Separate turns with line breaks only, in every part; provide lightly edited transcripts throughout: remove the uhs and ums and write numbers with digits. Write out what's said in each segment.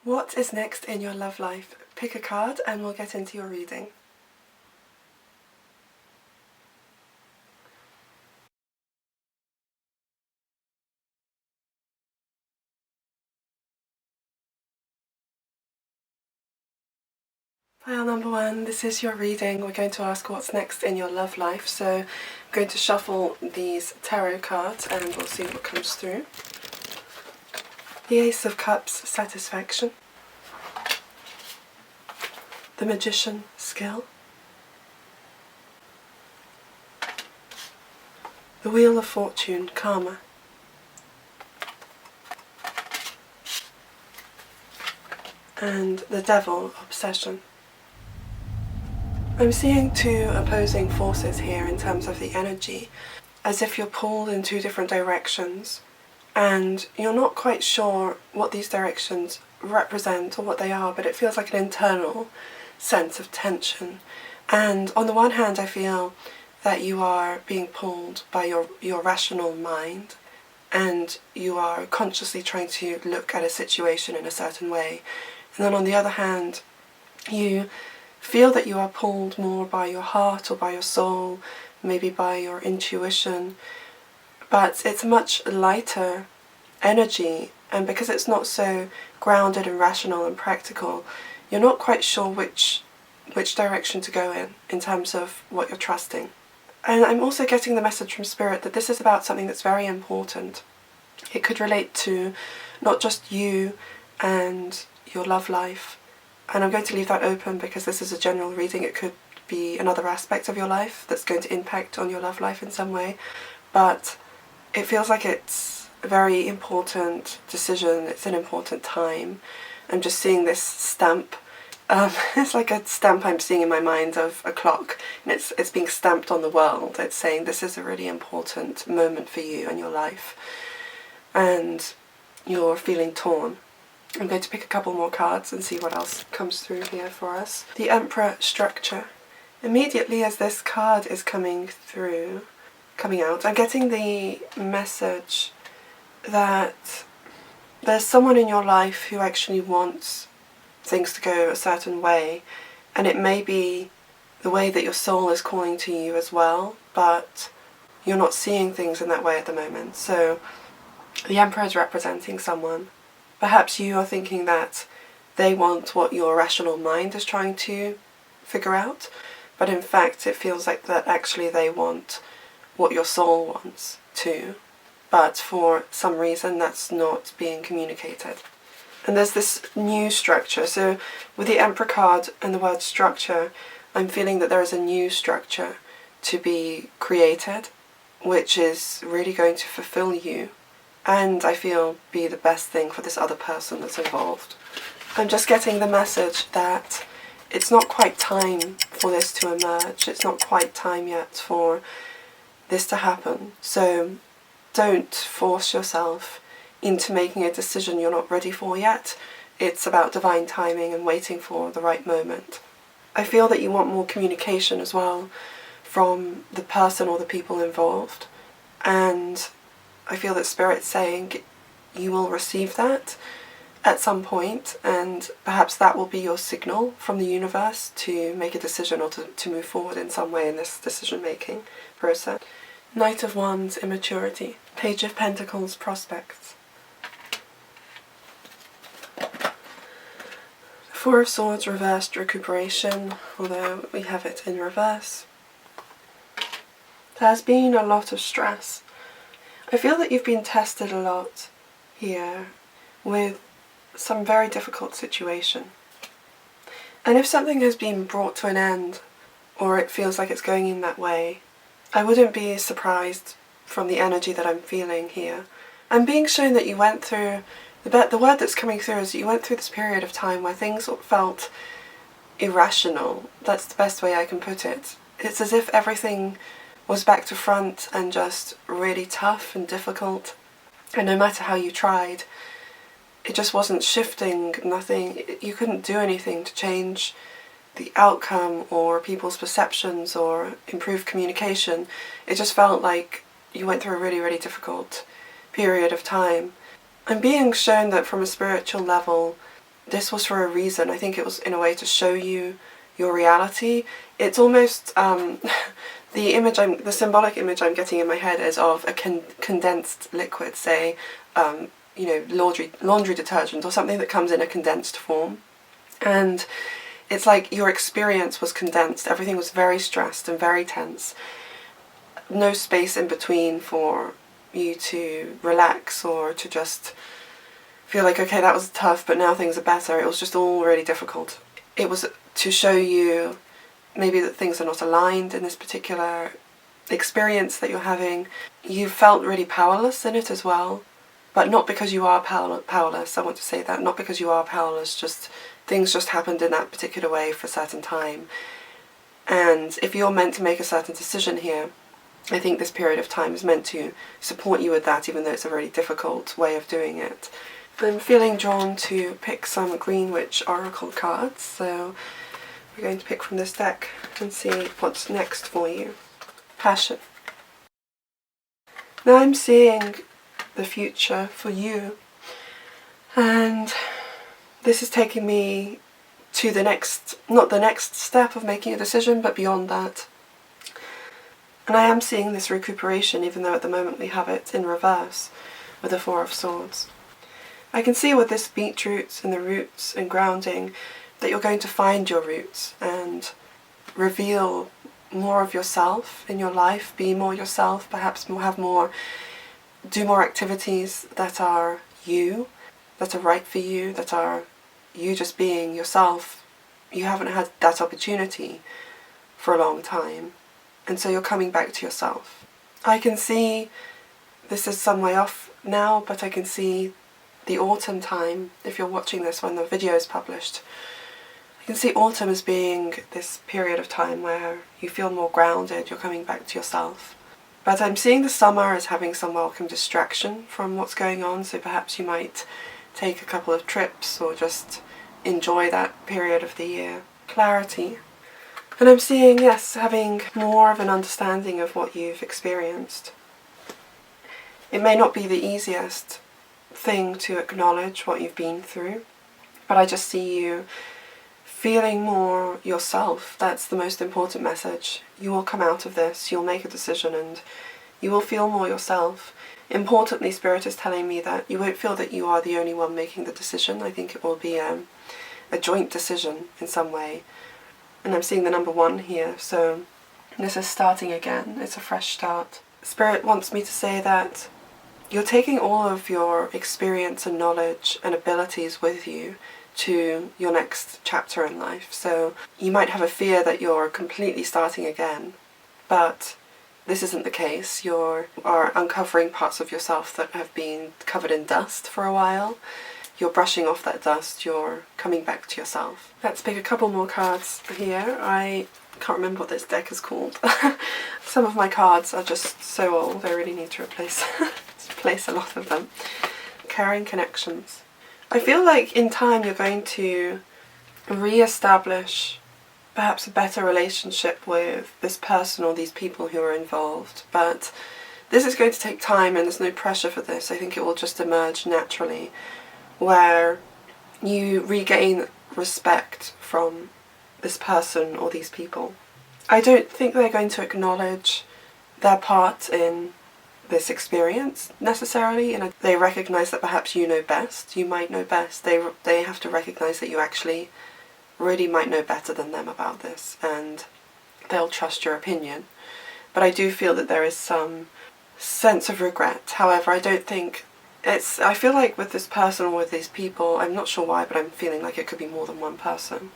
What is next in your love life? Pick a card and we'll get into your reading. Pile number one, this is your reading. We're going to ask what's next in your love life. So I'm going to shuffle these tarot cards and we'll see what comes through. The Ace of Cups, satisfaction. The Magician, skill. The Wheel of Fortune, karma. And the Devil, obsession. I'm seeing two opposing forces here in terms of the energy, as if you're pulled in two different directions and you're not quite sure what these directions represent or what they are, but it feels like an internal sense of tension. And on the one hand, I feel that you are being pulled by your rational mind and you are consciously trying to look at a situation in a certain way. And then on the other hand, you feel that you are pulled more by your heart or by your soul, maybe by your intuition, but it's a much lighter energy, and because it's not so grounded and rational and practical, you're not quite sure which direction to go in terms of what you're trusting. And I'm also getting the message from Spirit that this is about something that's very important. It could relate to not just you and your love life, and I'm going to leave that open because this is a general reading. It could be another aspect of your life that's going to impact on your love life in some way, but it feels like it's a very important decision. It's an important time. I'm just seeing this stamp. It's like a stamp I'm seeing in my mind of a clock, and it's being stamped on the world. It's saying this is a really important moment for you and your life, and you're feeling torn. I'm going to pick a couple more cards and see what else comes through here for us. The Emperor, structure. Immediately as this card is coming out, I'm getting the message that there's someone in your life who actually wants things to go a certain way, and it may be the way that your soul is calling to you as well, but you're not seeing things in that way at the moment. So the Emperor is representing someone. Perhaps you are thinking that they want what your rational mind is trying to figure out, but in fact it feels like that actually they want what your soul wants too, but for some reason that's not being communicated. And there's this new structure. So with the Emperor card and the word structure, I'm feeling that there is a new structure to be created, which is really going to fulfill you, and I feel be the best thing for this other person that's involved. I'm just getting the message that it's not quite time for this to emerge. It's not quite time yet for this to happen. So don't force yourself into making a decision you're not ready for yet. It's about divine timing and waiting for the right moment. I feel that you want more communication as well from the person or the people involved, and I feel that Spirit's saying you will receive that at some point, and perhaps that will be your signal from the universe to make a decision or to move forward in some way in this decision-making process. Knight of Wands, immaturity. Page of Pentacles, prospects. Four of Swords, reversed, recuperation, although we have it in reverse. There has been a lot of stress. I feel that you've been tested a lot here with some very difficult situation. And if something has been brought to an end, or it feels like it's going in that way, I wouldn't be surprised from the energy that I'm feeling here. I'm being shown that you went through, the word that's coming through is that you went through this period of time where things felt irrational. That's the best way I can put it. It's as if everything was back to front and just really tough and difficult, and no matter how you tried, it just wasn't shifting. Nothing, you couldn't do anything to change the outcome or people's perceptions or improve communication. It just felt like you went through a really, really difficult period of time. I'm being shown that from a spiritual level, this was for a reason. I think it was in a way to show you your reality. It's almost the symbolic image I'm getting in my head is of a condensed liquid, say, you know, laundry detergent or something that comes in a condensed form. And it's like your experience was condensed. Everything was very stressed and very tense. No space in between for you to relax or to just feel like, okay, that was tough, but now things are better. It was just all really difficult. It was to show you maybe that things are not aligned in this particular experience that you're having. You felt really powerless in it as well, but not because you are powerless. I want to say that, not because you are powerless, just things just happened in that particular way for a certain time. And if you're meant to make a certain decision here, I think this period of time is meant to support you with that, even though it's a really difficult way of doing it. I'm feeling drawn to pick some Green Witch Oracle cards, so we're going to pick from this deck and see what's next for you. Passion. Now I'm seeing the future for you, and this is taking me to the next, not the next step of making a decision, but beyond that. And I am seeing this recuperation, even though at the moment we have it in reverse with the Four of Swords. I can see with this beetroot and the roots and grounding that you're going to find your roots and reveal more of yourself in your life, be more yourself, perhaps do more activities that are you, that are right for you, that are you just being yourself. You haven't had that opportunity for a long time, and so you're coming back to yourself. I can see, this is some way off now, but I can see the autumn time, if you're watching this when the video is published. I can see autumn as being this period of time where you feel more grounded, you're coming back to yourself. But I'm seeing the summer as having some welcome distraction from what's going on, so perhaps you might take a couple of trips or just enjoy that period of the year. Clarity. And I'm seeing, yes, having more of an understanding of what you've experienced. It may not be the easiest thing to acknowledge what you've been through, but I just see you feeling more yourself. That's the most important message. You will come out of this, you'll make a decision, and you will feel more yourself. Importantly, Spirit is telling me that you won't feel that you are the only one making the decision. I think it will be a joint decision in some way. And I'm seeing the number 1 here, so this is starting again. It's a fresh start. Spirit wants me to say that you're taking all of your experience and knowledge and abilities with you to your next chapter in life. So you might have a fear that you're completely starting again, but this isn't the case. You are uncovering parts of yourself that have been covered in dust for a while. You're brushing off that dust, you're coming back to yourself. Let's pick a couple more cards here. I can't remember what this deck is called. Some of my cards are just so old, I really need to replace a lot of them. Caring connections. I feel like in time you're going to re-establish perhaps a better relationship with this person or these people who are involved, but this is going to take time and there's no pressure for this. I think it will just emerge naturally, where you regain respect from this person or these people. I don't think they're going to acknowledge their part in this experience necessarily, and they recognize that perhaps you know best, you might know best. They have to recognize that you actually really might know better than them about this, and they'll trust your opinion. But I do feel that there is some sense of regret. However, I don't think I feel like with this person or with these people, I'm not sure why, but I'm feeling like it could be more than one person.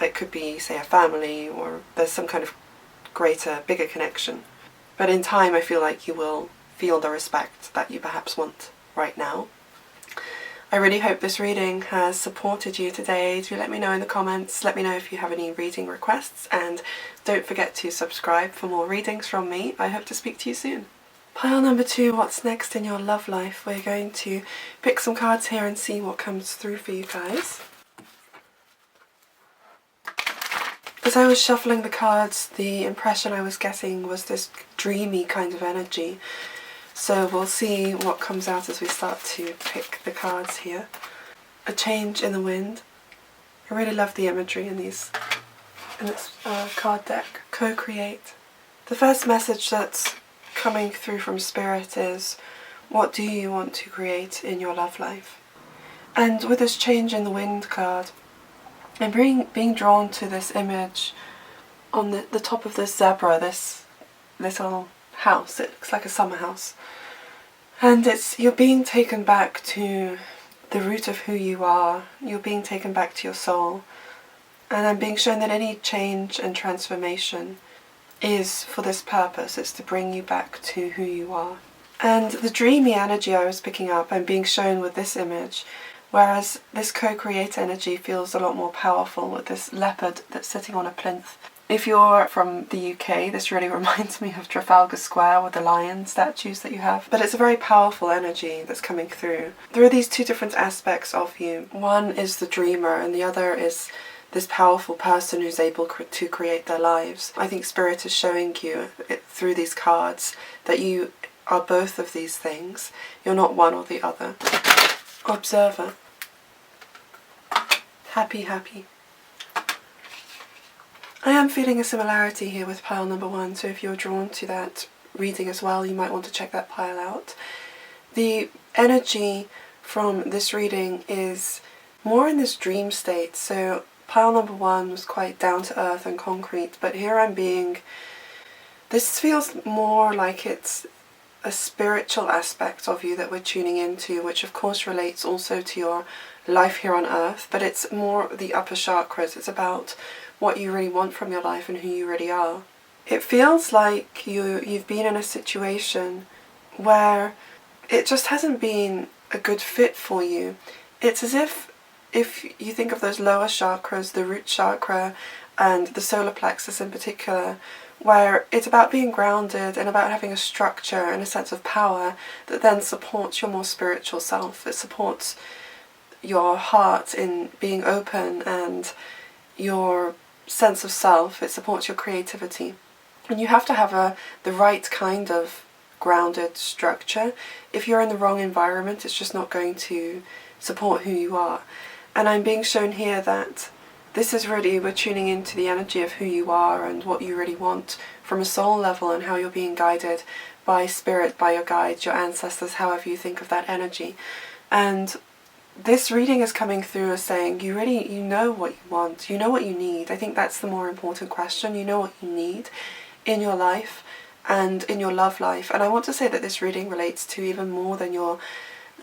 It could be, say, a family, or there's some kind of greater, bigger connection. But in time I feel like you will feel the respect that you perhaps want right now. I really hope this reading has supported you today. Do let me know in the comments. Let me know if you have any reading requests, and don't forget to subscribe for more readings from me. I hope to speak to you soon. Pile number 2, what's next in your love life? We're going to pick some cards here and see what comes through for you guys. As I was shuffling the cards, the impression I was getting was this dreamy kind of energy. So we'll see what comes out as we start to pick the cards here. a change in the wind. I really love the imagery in this card deck. Co-create. The first message that's coming through from Spirit is, what do you want to create in your love life? And with this change in the wind card, I'm being drawn to this image on the top of this zebra, this little house. It looks like a summer house. And you're being taken back to the root of who you are. You're being taken back to your soul. And I'm being shown that any change and transformation is for this purpose. It's to bring you back to who you are. And the dreamy energy I was picking up, I'm being shown with this image, whereas this co-create energy feels a lot more powerful with this leopard that's sitting on a plinth. If you're from the UK, this really reminds me of Trafalgar Square with the lion statues that you have. But it's a very powerful energy that's coming through. There are these two different aspects of you. One is the dreamer, and the other is this powerful person who's able to create their lives. I think Spirit is showing you through these cards that you are both of these things. You're not one or the other. Observer. Happy, happy. I am feeling a similarity here with pile number 1, so if you're drawn to that reading as well, you might want to check that pile out. The energy from this reading is more in this dream state, so pile number 1 was quite down to earth and concrete, but here this feels more like it's a spiritual aspect of you that we're tuning into, which of course relates also to your life here on earth, but it's more the upper chakras. It's about what you really want from your life and who you really are. It feels like you've been in a situation where it just hasn't been a good fit for you. It's as if you think of those lower chakras, the root chakra and the solar plexus in particular, where it's about being grounded and about having a structure and a sense of power that then supports your more spiritual self. It supports your heart in being open and your sense of self. It supports your creativity. And you have to have the right kind of grounded structure. If you're in the wrong environment, it's just not going to support who you are. And I'm being shown here that this is really, we're tuning into the energy of who you are and what you really want from a soul level, and how you're being guided by Spirit, by your guides, your ancestors, however you think of that energy. And this reading is coming through as saying you know what you want, you know what you need. I think that's the more important question. You know what you need in your life and in your love life. And I want to say that this reading relates to even more than your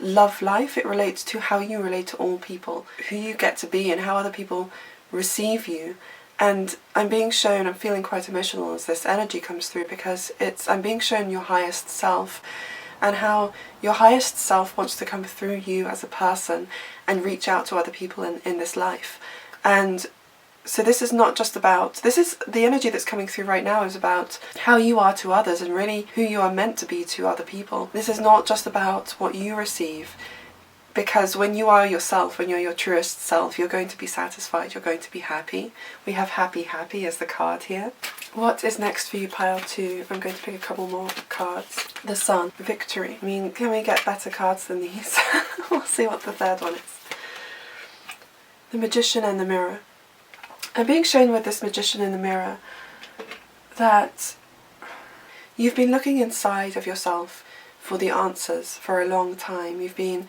love life. It relates to how you relate to all people, who you get to be and how other people receive you. And I'm being shown, I'm feeling quite emotional as this energy comes through, because I'm being shown your highest self, and how your highest self wants to come through you as a person and reach out to other people in this life. And so this is not just about, this is the energy that's coming through right now is about how you are to others and really who you are meant to be to other people. This is not just about what you receive, because when you are yourself, when you're your truest self, you're going to be satisfied, you're going to be happy. We have happy, happy as the card here. What is next for you, pile 2? I'm going to pick a couple more cards. The Sun, victory. I mean, can we get better cards than these? We'll see what the third one is. The Magician and the Mirror. I'm being shown with this Magician in the Mirror that you've been looking inside of yourself for the answers for a long time. You've been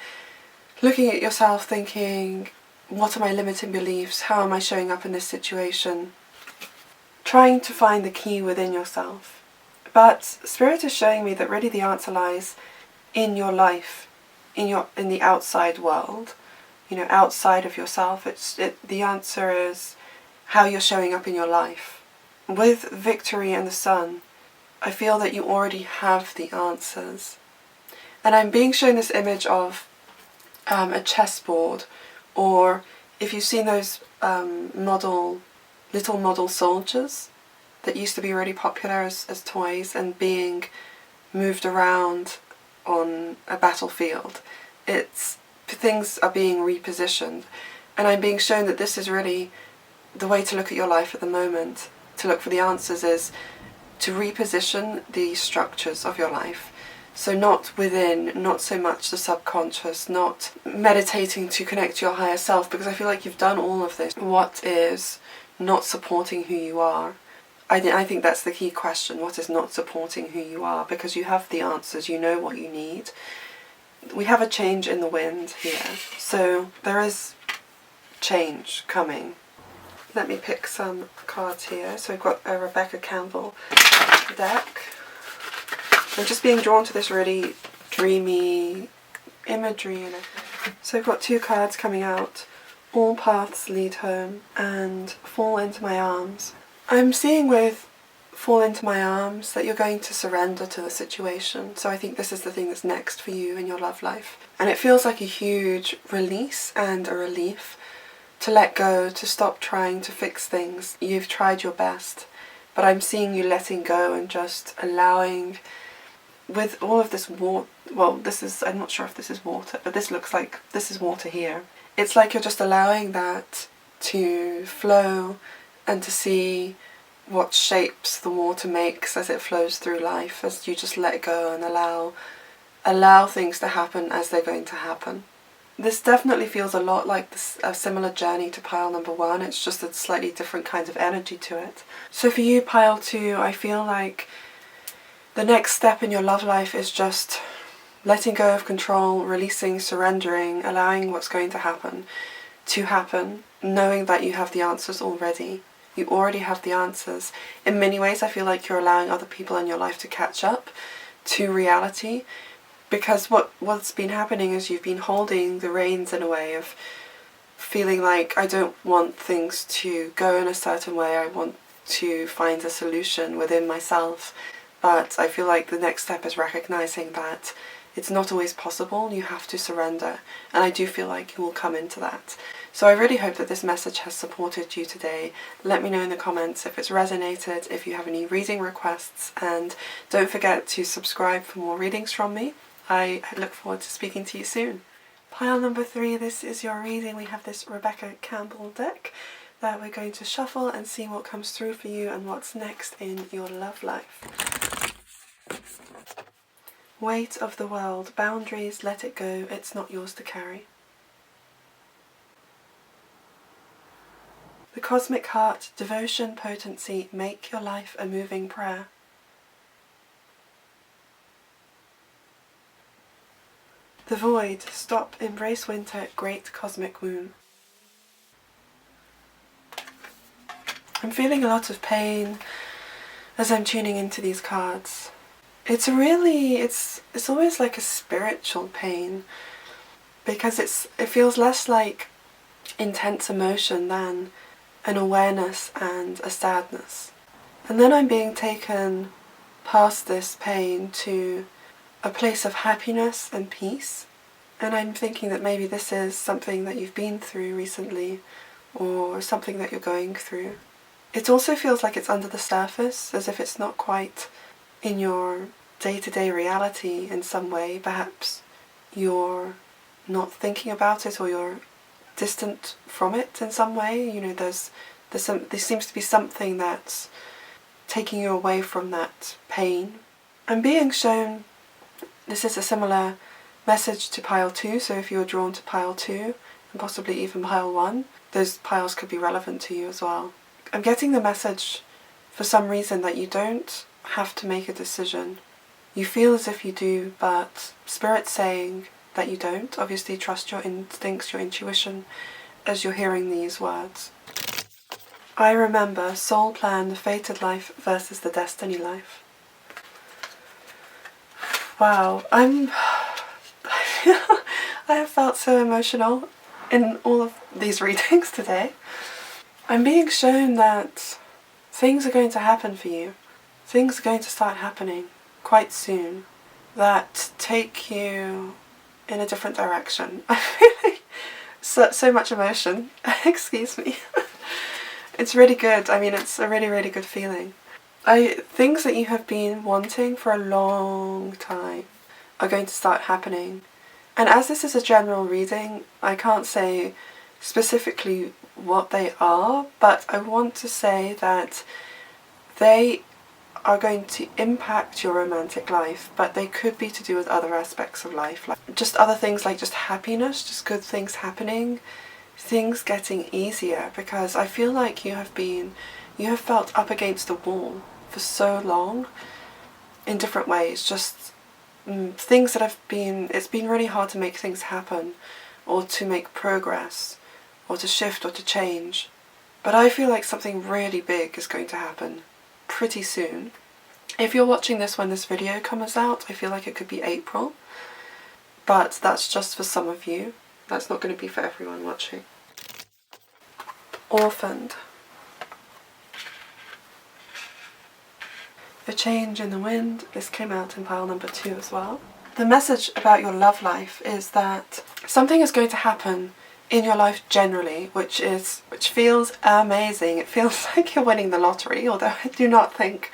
looking at yourself thinking, what are my limiting beliefs? How am I showing up in this situation? Trying to find the key within yourself. But Spirit is showing me that really the answer lies in your life, in the outside world, outside of yourself. The answer is how you're showing up in your life. With victory and the Sun, I feel that you already have the answers. And I'm being shown this image of a chessboard, or if you've seen those little model soldiers that used to be really popular as toys and being moved around on a battlefield. Things are being repositioned, and I'm being shown that this is really the way to look at your life at the moment. To look for the answers is to reposition the structures of your life, So not within, not so much the subconscious, not meditating to connect to your higher self, because I feel like you've done all of this. What is not supporting who you are? I think that's the key question. What is not supporting who you are? Because you have the answers, you know what you need. We have a change in the wind here. So there is change coming. Let me pick some cards here. So we've got a Rebecca Campbell deck. I'm just being drawn to this really dreamy imagery in it. So I've got 2 cards coming out. All paths lead home and fall into my arms. I'm seeing with fall into my arms that you're going to surrender to the situation. So I think this is the thing that's next for you in your love life. And it feels like a huge release and a relief to let go, to stop trying to fix things. You've tried your best, but I'm seeing you letting go and just allowing, with all of this water, well, this is, I'm not sure if this is water, but this looks like this is water here. It's like you're just allowing that to flow and to see what shapes the water makes as it flows through life, as you just let go and allow things to happen as they're going to happen. This definitely feels a lot like a similar journey to pile number 1. It's just a slightly different kind of energy to it. So for you, pile 2, I feel like the next step in your love life is just letting go of control, releasing, surrendering, allowing what's going to happen, knowing that you have the answers already. You already have the answers. In many ways, I feel like you're allowing other people in your life to catch up to reality, because what's been happening is you've been holding the reins in a way of feeling like, I don't want things to go in a certain way, I want to find a solution within myself. But I feel like the next step is recognizing that it's not always possible, you have to surrender. And I do feel like you will come into that. So I really hope that this message has supported you today. Let me know in the comments if it's resonated, if you have any reading requests, and don't forget to subscribe for more readings from me. I look forward to speaking to you soon. Pile number 3, this is your reading. We have this Rebecca Campbell deck that we're going to shuffle and see what comes through for you and what's next in your love life. Weight of the world, boundaries, let it go, it's not yours to carry. The cosmic heart, devotion, potency, make your life a moving prayer. The void, stop, embrace winter, great cosmic moon. I'm feeling a lot of pain as I'm tuning into these cards. It's always like a spiritual pain, because it feels less like intense emotion than an awareness and a sadness. And then I'm being taken past this pain to a place of happiness and peace. And I'm thinking that maybe this is something that you've been through recently, or something that you're going through. It also feels like it's under the surface, as if it's not quite in your day-to-day reality in some way. Perhaps you're not thinking about it, or you're distant from it in some way. You know, there seems to be something that's taking you away from that pain. I'm being shown this is a similar message to pile 2, so if you're drawn to pile 2 and possibly even pile 1, those piles could be relevant to you as well. I'm getting the message for some reason that you don't have to make a decision. You feel as if you do, but Spirit's saying that you don't. Obviously trust your instincts, your intuition, as you're hearing these words. I remember, soul plan, the fated life versus the destiny life. Wow, I have felt so emotional in all of these readings today. I'm being shown that things are going to happen for you. Things are going to start happening quite soon that take you in a different direction. I'm feeling so much emotion. Excuse me. It's really good. I mean, it's a really, really good feeling. Things that you have been wanting for a long time are going to start happening. And as this is a general reading, I can't say specifically what they are, but I want to say that they are going to impact your romantic life, but they could be to do with other aspects of life, like just other things, like just happiness, just good things happening, things getting easier, because I feel like you have felt up against the wall for so long in different ways, just things that it's been really hard to make things happen, or to make progress, or to shift, or to change. But I feel like something really big is going to happen pretty soon. If you're watching this when this video comes out, I feel like it could be April, but that's just for some of you. That's not going to be for everyone watching. Orphaned. A change in the wind. This came out in pile number 2 as well. The message about your love life is that something is going to happen in your life generally, which feels amazing. It feels like you're winning the lottery, although I do not think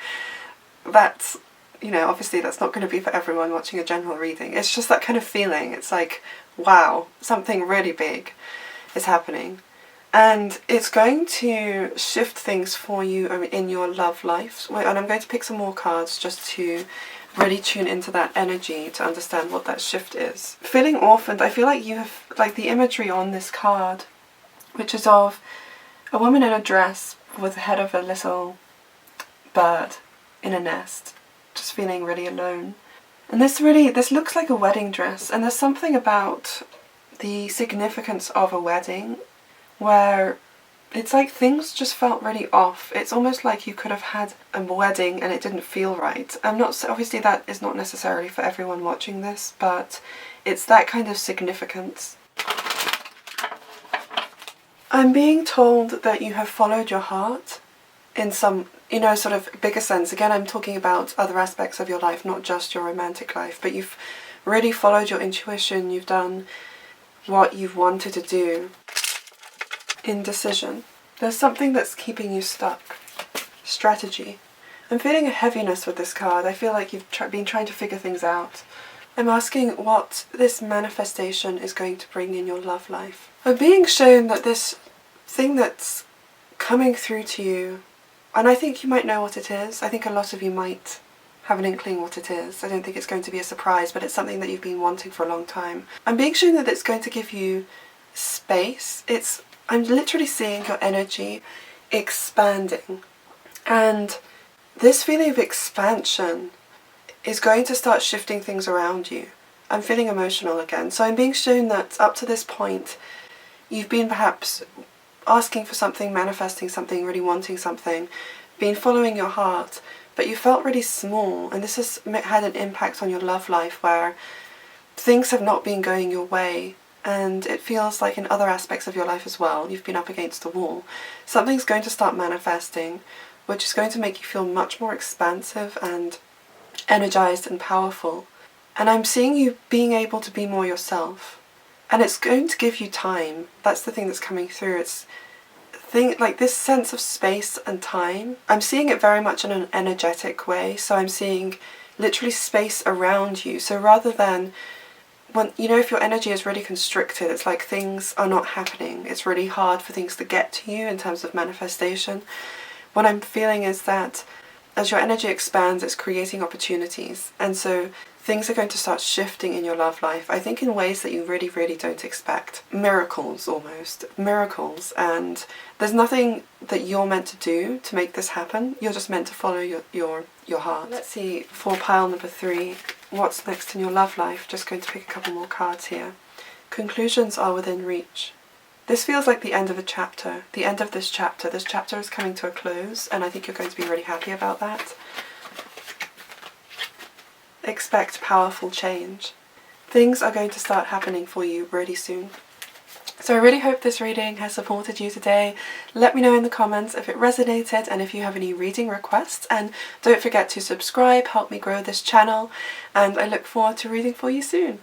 that's, obviously that's not going to be for everyone watching a general reading. It's just that kind of feeling. It's like, wow, something really big is happening. And it's going to shift things for you in your love life. And I'm going to pick some more cards just to really tune into that energy to understand what that shift is. Feeling orphaned, I feel like you have, like the imagery on this card, which is of a woman in a dress with the head of a little bird in a nest, just feeling really alone. And this looks like a wedding dress, and there's something about the significance of a wedding where it's like things just felt really off. It's almost like you could have had a wedding and it didn't feel right. Obviously that is not necessarily for everyone watching this, but it's that kind of significance. I'm being told that you have followed your heart in some, sort of bigger sense. Again, I'm talking about other aspects of your life, not just your romantic life, but you've really followed your intuition. You've done what you've wanted to do. Indecision. There's something that's keeping you stuck. Strategy. I'm feeling a heaviness with this card. I feel like you've been trying to figure things out. I'm asking what this manifestation is going to bring in your love life. I'm being shown that this thing that's coming through to you, and I think you might know what it is. I think a lot of you might have an inkling what it is. I don't think it's going to be a surprise, but it's something that you've been wanting for a long time. I'm being shown that it's going to give you space. I'm literally seeing your energy expanding, and this feeling of expansion is going to start shifting things around you. I'm feeling emotional again, so I'm being shown that up to this point you've been perhaps asking for something, manifesting something, really wanting something, been following your heart, but you felt really small, and this has had an impact on your love life where things have not been going your way. And it feels like in other aspects of your life as well, you've been up against the wall. Something's going to start manifesting, which is going to make you feel much more expansive and energized and powerful. And I'm seeing you being able to be more yourself. And it's going to give you time. That's the thing that's coming through. It's like this sense of space and time. I'm seeing it very much in an energetic way. So I'm seeing literally space around you. So rather than if your energy is really constricted, it's like things are not happening. It's really hard for things to get to you in terms of manifestation. What I'm feeling is that as your energy expands, it's creating opportunities. And so things are going to start shifting in your love life, I think in ways that you really, really don't expect. Miracles, almost. Miracles. And there's nothing that you're meant to do to make this happen. You're just meant to follow your heart. Let's see, for pile number 3. What's next in your love life? Just going to pick a couple more cards here. Conclusions are within reach. This feels like the end of a chapter. The end of this chapter. This chapter is coming to a close, and I think you're going to be really happy about that. Expect powerful change. Things are going to start happening for you really soon. So I really hope this reading has supported you today. Let me know in the comments if it resonated and if you have any reading requests, and don't forget to subscribe, help me grow this channel, and I look forward to reading for you soon.